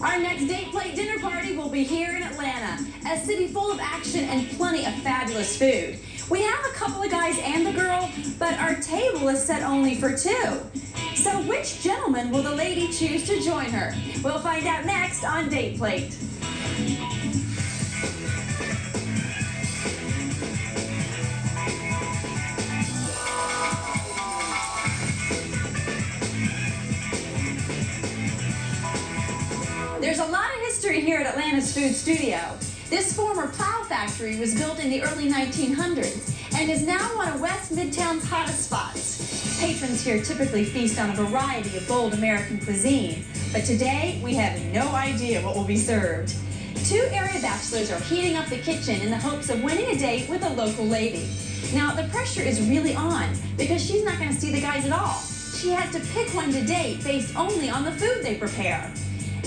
Our next date plate dinner party will be here in Atlanta, a city full of action and plenty of fabulous food. We have a couple of guys and a girl, but our table is set only for 2. So which gentleman will the lady choose to join her? We'll find out next on Date Plate. There's a lot of history here at Atlanta's Food Studio. This former plow factory was built in the early 1900s and is now one of West Midtown's hottest spots. Patrons here typically feast on a variety of bold American cuisine, but today we have no idea what will be served. 2 area bachelors are heating up the kitchen in the hopes of winning a date with a local lady. Now, the pressure is really on because she's not going to see the guys at all. She has to pick one to date based only on the food they prepare.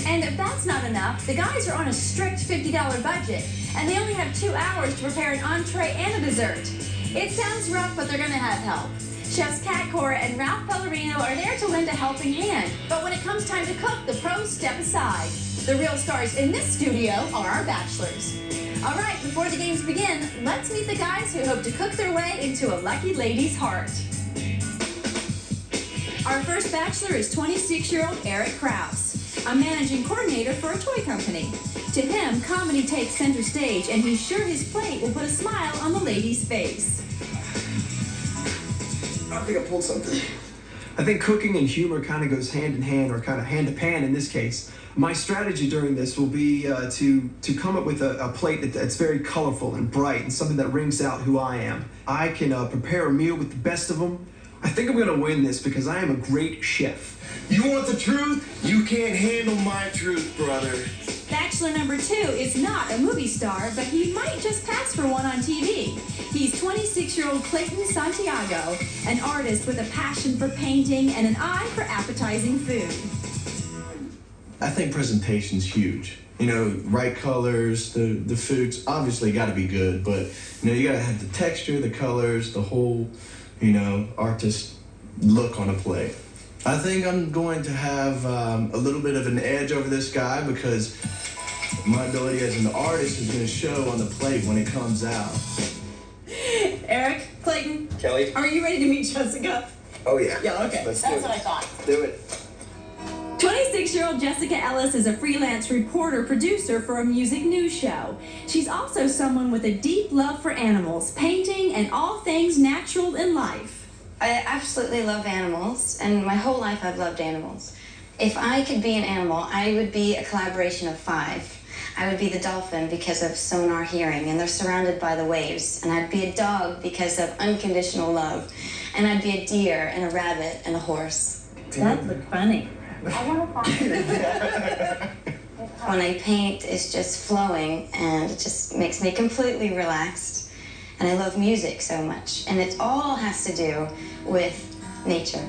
And if that's not enough, the guys are on a strict $50 budget, and they only have 2 hours to prepare an entree and a dessert. It sounds rough, but they're gonna have help. Chefs Cora, and Ralph Pellerino are there to lend a helping hand. But when it comes time to cook, the pros step aside. The real stars in this studio are our bachelors. All right, before the games begin, let's meet the guys who hope to cook their way into a lucky lady's heart. Our first bachelor is 26-year-old Eric Krausse, a managing coordinator for a toy company. To him, comedy takes center stage, and he's sure his plate will put a smile on the lady's face. I think I pulled something. I think cooking and humor kind of goes hand in hand, or kind of hand to pan in this case. My strategy during this will be to come up with a plate that's very colorful and bright and something that rings out who I am. I can prepare a meal with the best of them. I think I'm going to win this because I am a great chef. You want the truth? You can't handle my truth, brother. Bachelor number 2 is not a movie star, but he might just pass for one on TV. He's 26-year-old Clayton Santiago, an artist with a passion for painting and an eye for appetizing food. I think presentation's huge. You know, right colors, the food's obviously got to be good, but you got to have the texture, the colors, the whole, artist look on a plate. I think I'm going to have a little bit of an edge over this guy because my ability as an artist is going to show on the plate when it comes out. Eric, Clayton, Kelly, are you ready to meet Jessica? Oh yeah. Yeah, okay. Let's That's do it. what I thought. Do it. 26-year-old Jessica Ellis is a freelance reporter-producer for a music news show. She's also someone with a deep love for animals, painting, and all things natural in life. I absolutely love animals, and my whole life I've loved animals. If I could be an animal, I would be a collaboration of 5. I would be the dolphin because of sonar hearing, and they're surrounded by the waves. And I'd be a dog because of unconditional love. And I'd be a deer and a rabbit and a horse. That looked funny. I want to find it. When I paint, it's just flowing, and it just makes me completely relaxed. And I love music so much, and it all has to do with nature.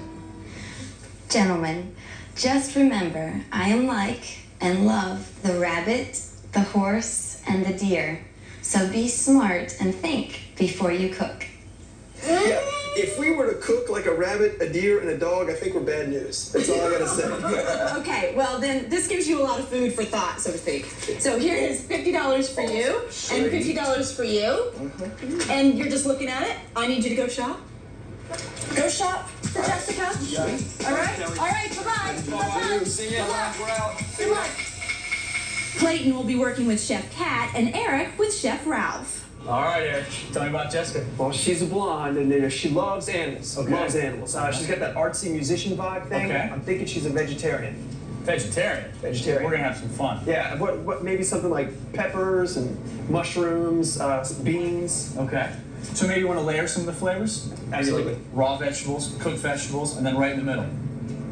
Gentlemen, just remember, I am like and love the rabbit, the horse, and the deer. So be smart and think before you cook. Yeah, if we were to cook like a rabbit, a deer, and a dog, I think we're bad news. That's all I gotta say. Okay, well then this gives you a lot of food for thought, so to speak. So here is $50 for you and $50 for you. And you're just looking at it. I need you to go shop. Go shop for Jessica. All right? All right, bye-bye. Bye-bye. See ya. We're out. Good luck. Clayton will be working with Chef Kat and Eric with Chef Ralph. All right, Eric. Tell me about Jessica. Well, she's a blonde, and she loves animals. Okay. Loves animals. She's got that artsy musician vibe thing. Okay. I'm thinking she's a vegetarian. Vegetarian. Vegetarian. We're gonna have some fun. Yeah. What? Maybe something like peppers and mushrooms, beans. Okay. So maybe you want to layer some of the flavors? Absolutely. Raw vegetables, cooked vegetables, and then right in the middle.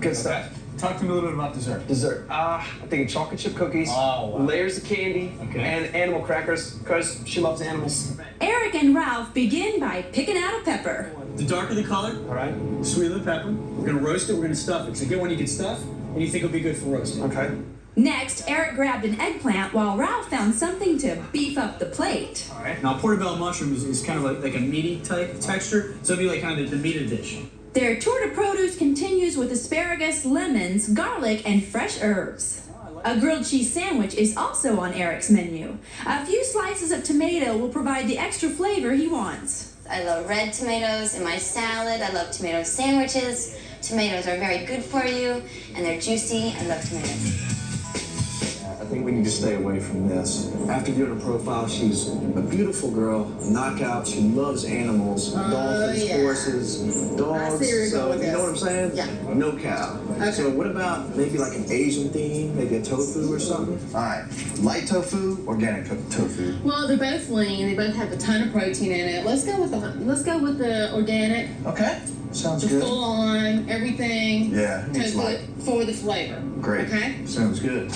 Good stuff. Okay. Talk to me a little bit about dessert. Dessert. I'm thinking chocolate chip cookies, Oh, wow. layers of candy, Okay. and animal crackers because she loves animals. Eric and Ralph begin by picking out a pepper. The darker the color, All right. the sweeter the pepper. We're gonna roast it. We're gonna stuff it. So get one you can stuff, and you think it'll be good for roasting. Okay. Next, Eric grabbed an eggplant while Ralph found something to beef up the plate. All right. Now portobello mushroom is kind of like a meaty type texture, so it'll be like kind of the meat of the dish. Their tour de produce continues with asparagus, lemons, garlic, and fresh herbs. Oh, I A grilled cheese sandwich is also on Eric's menu. A few slices of tomato will provide the extra flavor he wants. I love red tomatoes in my salad. I love tomato sandwiches. Tomatoes are very good for you, and they're juicy. I love tomatoes. I think we need to stay away from this. After doing her profile, she's a beautiful girl, knockout. She loves animals, dolphins, yeah. horses, dogs. I see where you're going with you know this. what I'm saying? Yeah. No cow. Okay. So what about maybe like an Asian theme, maybe a tofu or something? All right, light tofu, organic tofu. Well, they're both lean. They both have a ton of protein in it. Let's go with the organic, Okay, sounds the good. full on, everything. Yeah, it needs tofu light. for the flavor. Great. Okay. Sounds good.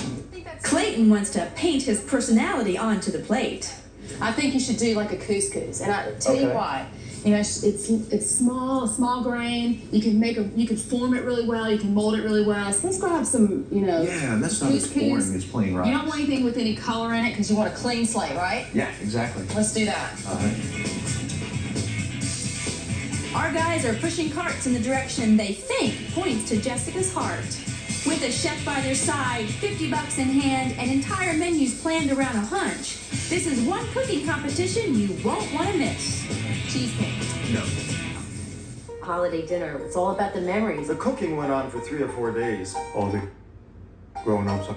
Clayton wants to paint his personality onto the plate. I think you should do like a couscous, and I tell you Okay. why. You know, it's small grain. You can form it really well. You can mold it really well. So let's grab some, Yeah, that's not as couscous. boring as plain rice. You don't want anything with any color in it because you want a clean slate, right? Yeah, exactly. Let's do that. All right. Our guys are pushing carts in the direction they think points to Jessica's heart. With a chef by their side, $50 in hand, and entire menus planned around a hunch, this is one cooking competition you won't want to miss. Cheesecake. No. Holiday dinner. It's all about the memories. The cooking went on for 3 or 4 days. All the growing ups.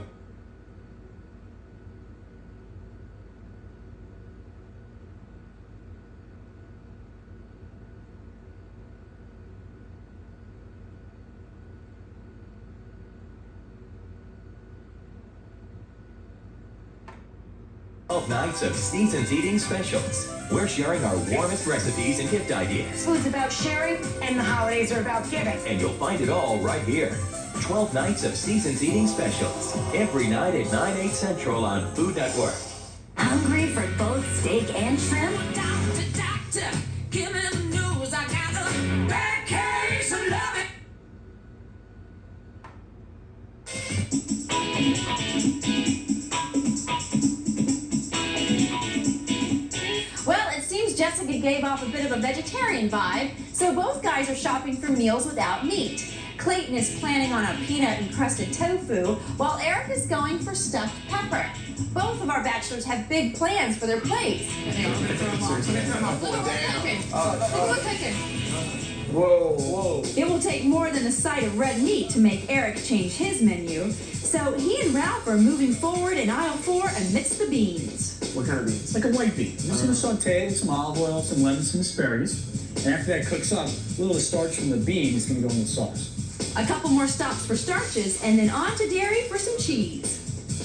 Nights of Seasons Eating Specials. We're sharing our warmest recipes and gift ideas. Food's about sharing, and the holidays are about giving. And you'll find it all right here. 12 nights of Seasons Eating Specials. Every night at 9/8 Central on Food Network. Hungry for both steak and shrimp? Doctor, give me the news. I got a bad case of loving. Well, it seems Jessica gave off a bit of a vegetarian vibe, so both guys are shopping for meals without meat. Clayton is planning on a peanut-encrusted tofu, while Eric is going for stuffed pepper. Both of our bachelors have big plans for their plates. Whoa. It will take more than a side of red meat to make Eric change his menu, so he and Ralph are moving forward in aisle 4 amidst the beans. What kind of beans? It's like a white bean. You're just gonna saute with some olive oil, some lemon, some asparagus. And after that cooks up, a little of the starch from the bean is gonna go in the sauce. A couple more stops for starches, and then on to dairy for some cheese.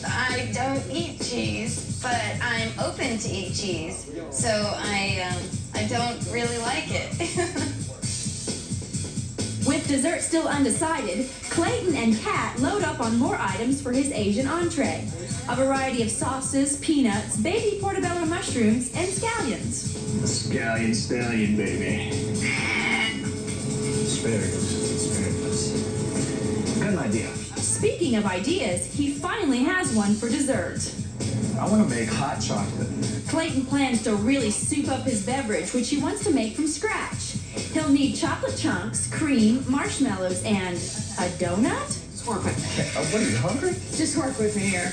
I don't eat cheese, but I'm open to eat cheese, so I don't really like it. With dessert still undecided, Clayton and Kat load up on more items for his Asian entree. A variety of sauces, peanuts, baby portobello mushrooms, and scallions. Stallion, baby. Asparagus. Got an idea. Speaking of ideas, he finally has one for dessert. I want to make hot chocolate. Clayton plans to really soup up his beverage, which he wants to make from scratch. He'll need chocolate chunks, cream, marshmallows, and a donut? Just work with me. What are you, hungry? Just work with me here.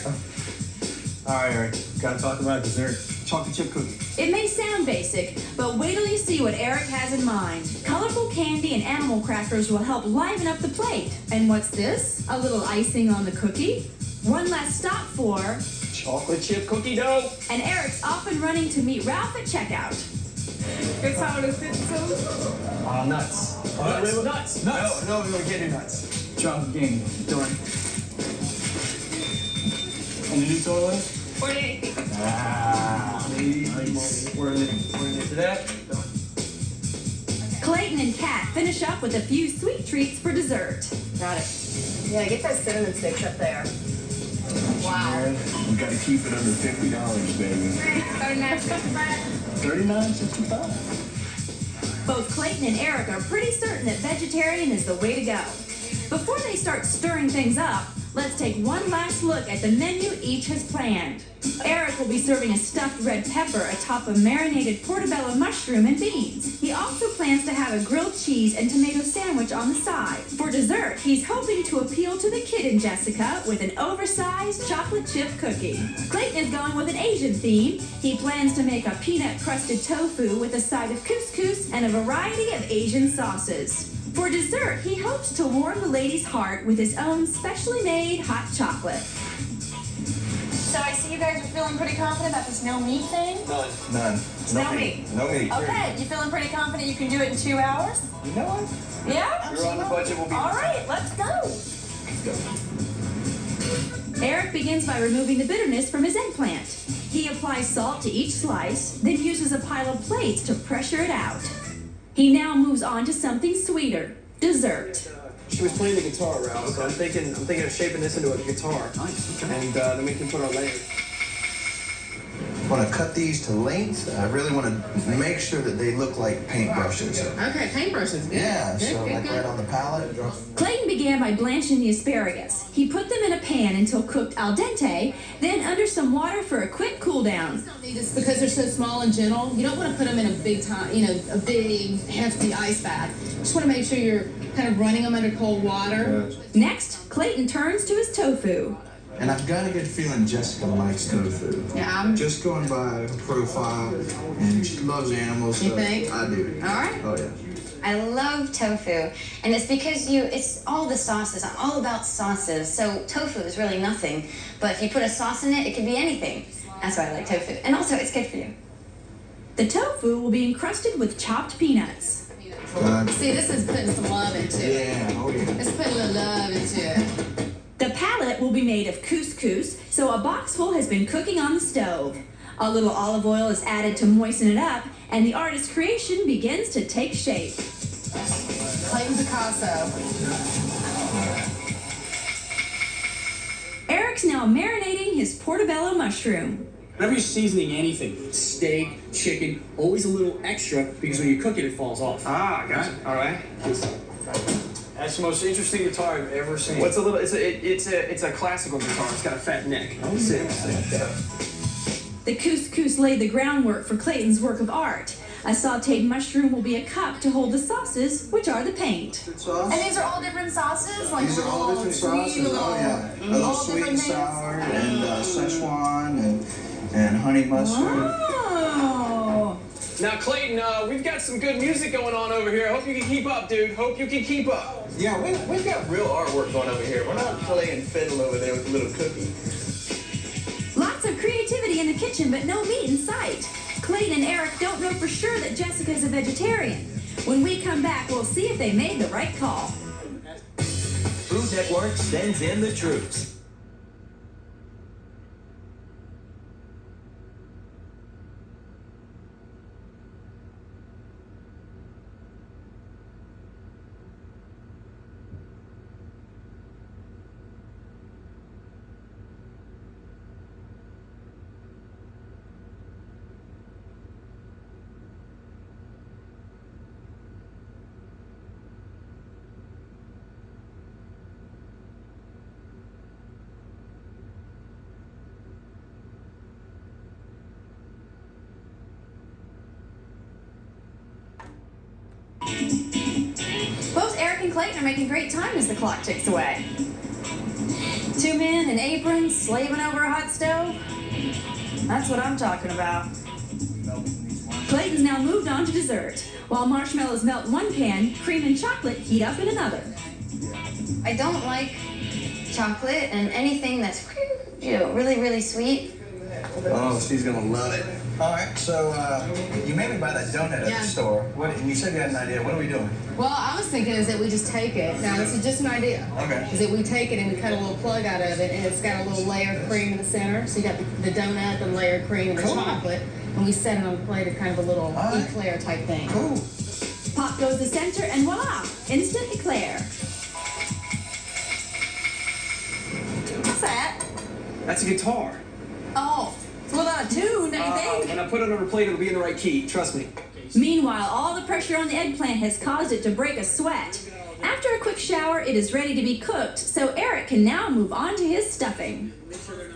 All right, Eric. Gotta talk about dessert. Chocolate chip cookie. It may sound basic, but wait till you see what Eric has in mind. Colorful candy and animal crackers will help liven up the plate. And what's this? A little icing on the cookie? One last stop for... Chocolate chip cookie dough. And Eric's off and running to meet Ralph at checkout. It's how it is. Nuts. Nuts. No, we can't do nuts. Chocolate game. Done. And the new total is? 48. Nice. We're in it to that. Clayton and Kat finish up with a few sweet treats for dessert. Got it. Yeah, get those cinnamon sticks up there. Wow. We got to keep it under $50, baby. $39.65. Both Clayton and Eric are pretty certain that vegetarian is the way to go. Before they start stirring things up, Let's take one last look at the menu each has planned. Eric will be serving a stuffed red pepper atop a marinated portobello mushroom and beans. He also plans to have a grilled cheese and tomato sandwich on the side. For dessert, he's hoping to appeal to the kid in Jessica with an oversized chocolate chip cookie. Clayton is going with an Asian theme. He plans to make a peanut-crusted tofu with a side of couscous and a variety of Asian sauces. For dessert, he hopes to warm the lady's heart with his own specially made hot chocolate. So I see you guys are feeling pretty confident about this no meat thing? None. No meat. No meat. Okay, you feeling pretty confident you can do it in 2 hours? You know what? Yeah? We're on the budget. We'll be. All right, let's go. Eric begins by removing the bitterness from his eggplant. He applies salt to each slice, then uses a pile of plates to pressure it out. He now moves on to something sweeter, dessert. She was playing the guitar, Ralph, so I'm thinking of shaping this into a guitar. Nice. Okay. And then we can put our layer. I want to cut these to length. I really want to make sure that they look like paintbrushes. Okay, paintbrushes. Good. Yeah, Good, so good, like good. right on the palette. Clayton began by blanching the asparagus. He put them in a pan until cooked al dente, then under some water for a quick cool down. You don't need this because they're so small and gentle. You don't want to put them in a big time, a big, hefty ice bath. You just want to make sure you're kind of running them under cold water. Next, Clayton turns to his tofu. And I've got a good feeling Jessica likes tofu. Yeah, I'm. Just going by her profile, and she loves animals. You so think? I do. All right. Oh yeah. I love tofu, and it's because it's all the sauces. I'm all about sauces, so tofu is really nothing. But if you put a sauce in it, it can be anything. That's why I like tofu. And also, it's good for you. The tofu will be encrusted with chopped peanuts. See, this is putting some love into it. Yeah, oh yeah. It's putting a little love into it. The palette will be made of couscous, so a boxful has been cooking on the stove. A little olive oil is added to moisten it up, and the artist's creation begins to take shape. Clayton Picasso. Eric's now marinating his portobello mushroom. Whenever you're seasoning anything, steak, chicken, always a little extra because when you cook it, it falls off. Ah, gotcha. All right. That's the most interesting guitar I've ever seen. What's a little? It's a classical guitar. It's got a fat neck. Oh, Six. The couscous laid the groundwork for Clayton's work of art. A sautéed mushroom will be a cup to hold the sauces, which are the paint. And these are all different sauces? Like These are all different sauces. Oh yeah. A little sweet and sour, and Szechuan, and honey mustard. Oh! Now, Clayton, we've got some good music going on over here. I hope you can keep up, dude. Hope you can keep up. Yeah, we've got real artwork going over here. We're not playing fiddle over there with a little cookie. Lots of creativity in the kitchen, but no meat in sight. Clayton and Eric don't know for sure that Jessica is a vegetarian. When we come back, we'll see if they made the right call. Food Network sends in the troops. Both Eric and Clayton are making great time as the clock ticks away. 2 men in aprons slaving over a hot stove. That's what I'm talking about. Clayton's now moved on to dessert. While marshmallows melt in one pan, cream and chocolate heat up in another. I don't like chocolate and anything that's really, really sweet. Oh, she's gonna love it. All right, so you made me buy that donut at the store. And you said you had an idea. What are we doing? Well, I was thinking is that we just take it. Now, this is just an idea. Okay. Is that we take it and we cut a little plug out of it, and it's got a little layer of cream in the center. So you got the donut, the layer of cream, and the chocolate, and we set it on the plate as kind of a little eclair type thing. Cool. Pop goes the center, and voila! Instant eclair. What's that? That's a guitar. Oh, it's without a tune, don't you think? When I put it on a plate, it'll be in the right key. Trust me. Meanwhile, all the pressure on the eggplant has caused it to break a sweat. After a quick shower, it is ready to be cooked, so Eric can now move on to his stuffing.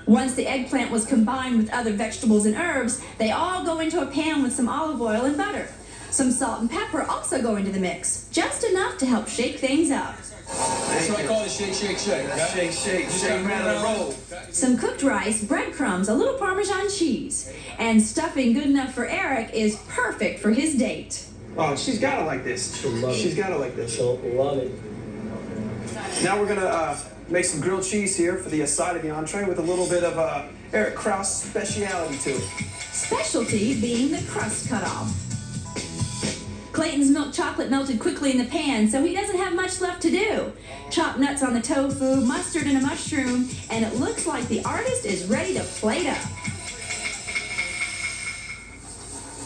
Once the eggplant was combined with other vegetables and herbs, they all go into a pan with some olive oil and butter. Some salt and pepper also go into the mix, just enough to help shake things up. That's what I call it, shake, shake, shake. Shake, shake, shake, rattle, roll. Some cooked rice, breadcrumbs, a little Parmesan cheese. And stuffing good enough for Eric is perfect for his date. Oh, she's got to like this. She'll love it. She's got to like this. She'll love it. Now we're gonna make some grilled cheese here for the side of the entree with a little bit of Eric Krausse speciality to it. Specialty being the crust cutoff. Clayton's milk chocolate melted quickly in the pan, so he doesn't have much left to do. Chopped nuts on the tofu, mustard and a mushroom, and it looks like the artist is ready to plate up.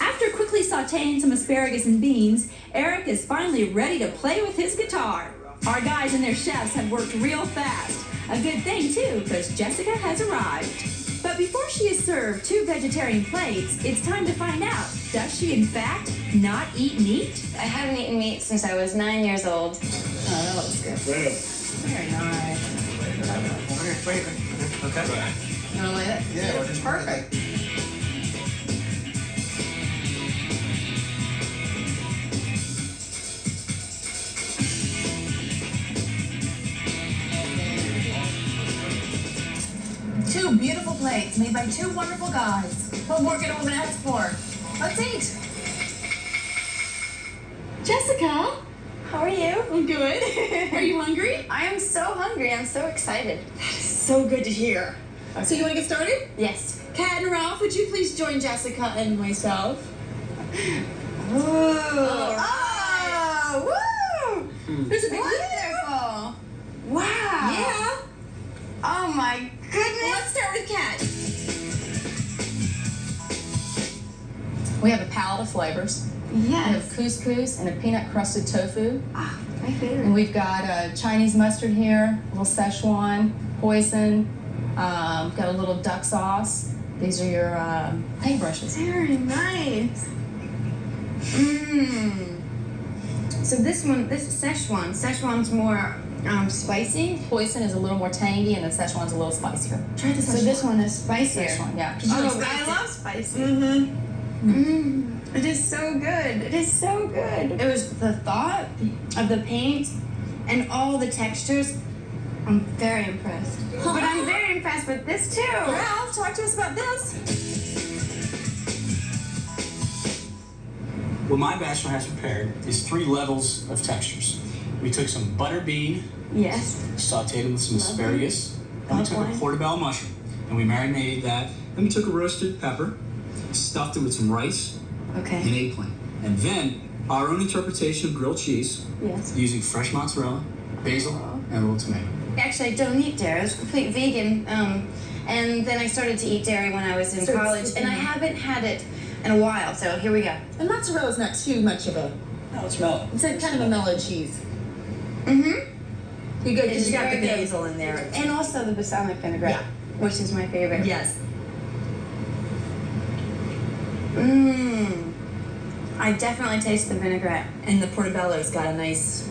After quickly sauteing some asparagus and beans, Eric is finally ready to play with his guitar. Our guys and their chefs have worked real fast. A good thing, too, because Jessica has arrived. But before she is served 2 vegetarian plates, it's time to find out, does she in fact not eat meat? I haven't eaten meat since I was 9 years old. Oh, that looks good. Very nice. Okay. You want to lay that? Yeah, it's perfect. Two beautiful plates made by 2 wonderful guys. What more could a woman ask for? Let's eat. Jessica, How are you? I'm good. Are you hungry? I am so hungry. I'm so excited. So good to hear. So you want to get started? Yes. Kat and Ralph, would you please join Jessica and myself? Ooh. Oh, woo! There's a big leaf there. Wonderful. Wow. Yeah. Oh my goodness. Well, let's start with Kat. We have a palette of flavors. We have Yes. couscous and a peanut crusted tofu. Ah, my And favorite. we've got Chinese mustard here, a little Szechuan, hoisin. We've got a little duck sauce. These are your paintbrushes. Very nice. Mmm. So this Szechuan's more spicy. Hoisin is a little more tangy, and then Szechuan's a little spicier. Try the So this one is spicier. Szechuan, yeah. Oh, I love spicy. Mm-hmm. It is so good. It is so good. It was the thought of the paint and all the textures. I'm very impressed. But I'm very impressed with this too. Ralph, talk to us about this. What my bachelor has prepared is 3 levels of textures. We took some butter bean, Yes. sauteed them with some asparagus, then we took a Lovely. portobello mushroom, and we marinated that. Then we took a roasted pepper, stuffed it with some rice and Okay. eggplant. And then our own interpretation of grilled cheese Yes. using fresh mozzarella, basil, and a little tomato. Actually, I don't eat dairy. I was complete vegan. And then I started to eat dairy when I was in So it's- college, and I haven't had it in a while. So here we go. And mozzarella's not too much of a. No, it's mellow. It's a kind of a mellow cheese. Mm-hmm. You good? It's You got the very good. basil in there. And also the balsamic vinaigrette, Yeah. which is my favorite. Yes. Mmm. I definitely taste the vinaigrette. And the portobello's got a nice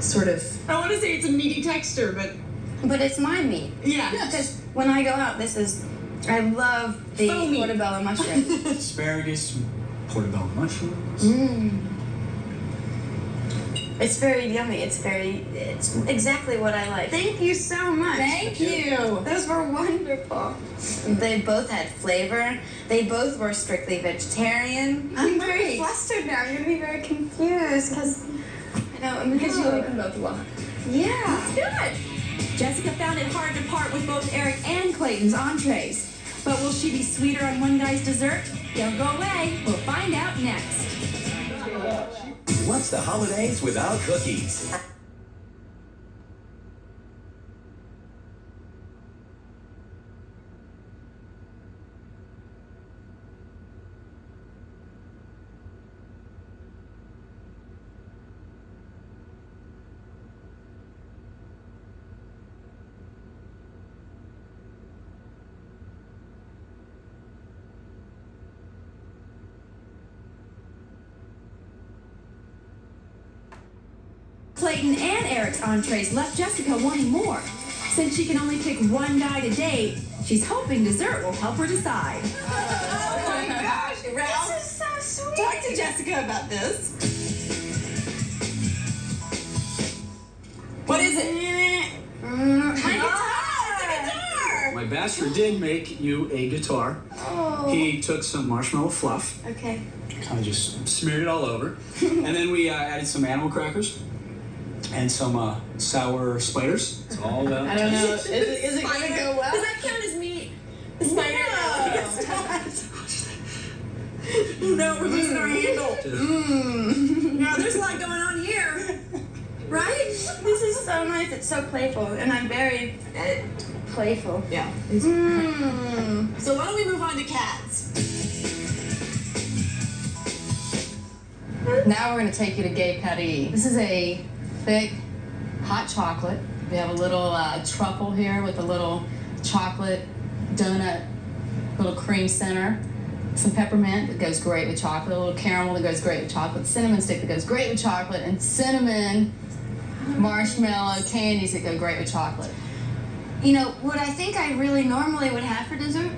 sort of. I want to say it's a meaty texture, but But it's my meat. yeah. Because when I go out, I love the Faux meat. portobello mushroom. Asparagus, portobello mushrooms. Mmm. It's very yummy. It's exactly what I like. Thank you so much. Thank you. Those were wonderful. They both had flavor. They both were strictly vegetarian. I'm very flustered now. I'm gonna be very confused because I don't know. Because you like them both a lot. Yeah. Good. Jessica found it hard to part with both Eric and Clayton's entrees. But will she be sweeter on one guy's dessert? Don't go away. We'll find out next. What's the holidays without cookies? Clayton and Eric's entrees left Jessica wanting more. Since she can only pick one guy to date, she's hoping dessert will help her decide. Oh my gosh, Ralph. This is so sweet. Talk to Jessica about this. What is it? My guitar! My bachelor did make you a guitar. Oh. He took some marshmallow fluff, Okay. kind of just smeared it all over, and then we added some animal crackers and some sour spiders. It's all about. I don't know. Is it gonna go well? Does that count as meat? The spider? No, we're losing our handle. No, there's a lot going on here. Right? This is so nice. It's so playful, and I'm very playful. Yeah. So why don't we move on to cats? Now we're going to take you to Gay Patty. This is a thick, hot chocolate. We have a little truffle here with a little chocolate donut, little cream center, some peppermint that goes great with chocolate, a little caramel that goes great with chocolate, cinnamon stick that goes great with chocolate, and cinnamon marshmallow candies that go great with chocolate. You know, what I think I really normally would have for dessert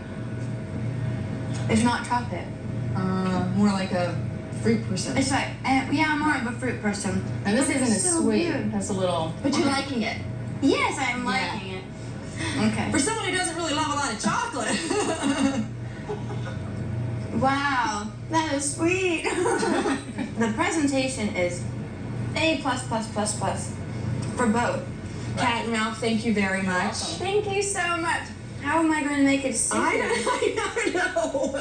is not chocolate. More like a fruit person. It's like, yeah, I'm more of a fruit person. And this But isn't it's as so sweet. weird. That's a little. But you're liking it. Yes, I'm liking it. Okay. For someone who doesn't really love a lot of chocolate. Wow, that is sweet. The presentation is A++++ for both. Kat and Ralph, thank you very much. Thank you so much. How am I going to make it super? I don't know.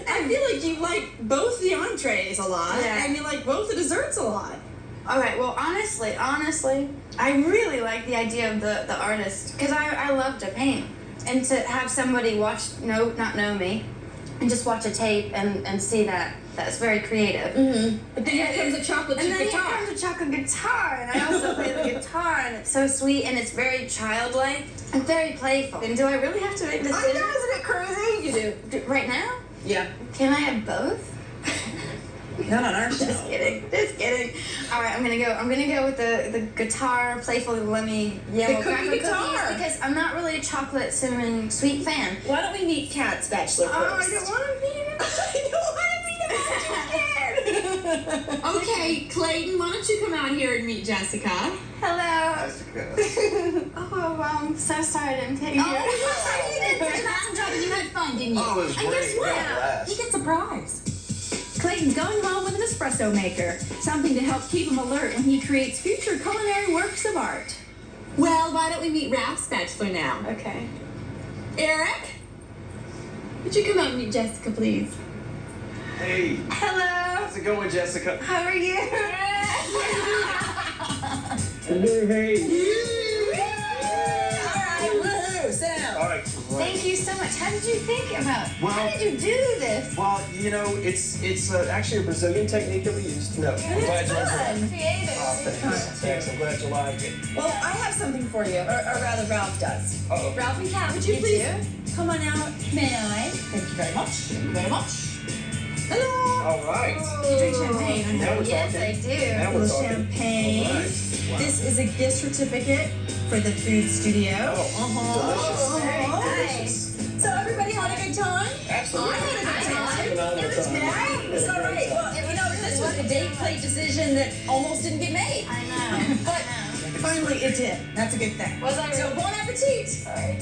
I feel like you like both the entrees a lot, Yeah. and you like both the desserts a lot. All right, well, honestly, I really like the idea of the artist, because I love to paint. And to have somebody not know me, and just watch a tape and see that's very creative. Mm-hmm. But then here comes a chocolate And then guitar. here comes a chocolate guitar, and I also play the guitar, and it's so sweet, and it's very childlike and very playful. And do I really have to make this I know, isn't it crazy? You do. right now? Yeah. Can I have both? Not on our show. Just kidding. All right, I'm gonna go with the guitar, playful, lemmy yellow cookie cracker guitar. cookies, because I'm not really a chocolate cinnamon sweet fan. Why don't we meet Kat's bachelor first? Oh, I don't want to be. Okay, Clayton, why don't you come out here and meet Jessica? Hello. Jessica. Oh, wow, I'm so sorry I didn't take you. You did such an awesome job and you had fun, didn't you? Oh, it was and great. guess what? We had a blast. He gets a prize. Clayton's going home with an espresso maker, something to help keep him alert when he creates future culinary works of art. Well, why don't we meet Ralph's bachelor now? Okay. Eric? Would you come out and meet Jessica, please? Hey, Hello. how's it going, Jessica? How are you? Hey. Alright, woohoo! Sit down. All right. Thank you so much. How did you think about? Well- How did you do this? Well, you know, it's actually a Brazilian technique that we used. No, I'm glad you enjoyed it. Creative. Oh, thanks. I'm glad you like it. Well, I have something for you, or rather, Ralph does. Uh-oh. Ralph and Kat, would you please come on out? May I? Thank you very much. Thank you very much. Hello. All right. You drink champagne, I Now know. we're Yes, talking. I do. Now A we're little talking. champagne. All right. Wow. This is a gift certificate for the food studio. Delicious. Very nice. So everybody had a good time? Absolutely. I had a good time. Phenomenal It was time. great. It was all right. Well, you know, this was a date plate decision that almost didn't get made. I know. But finally it did. That's a good thing. Was I So bon appetit. Sorry.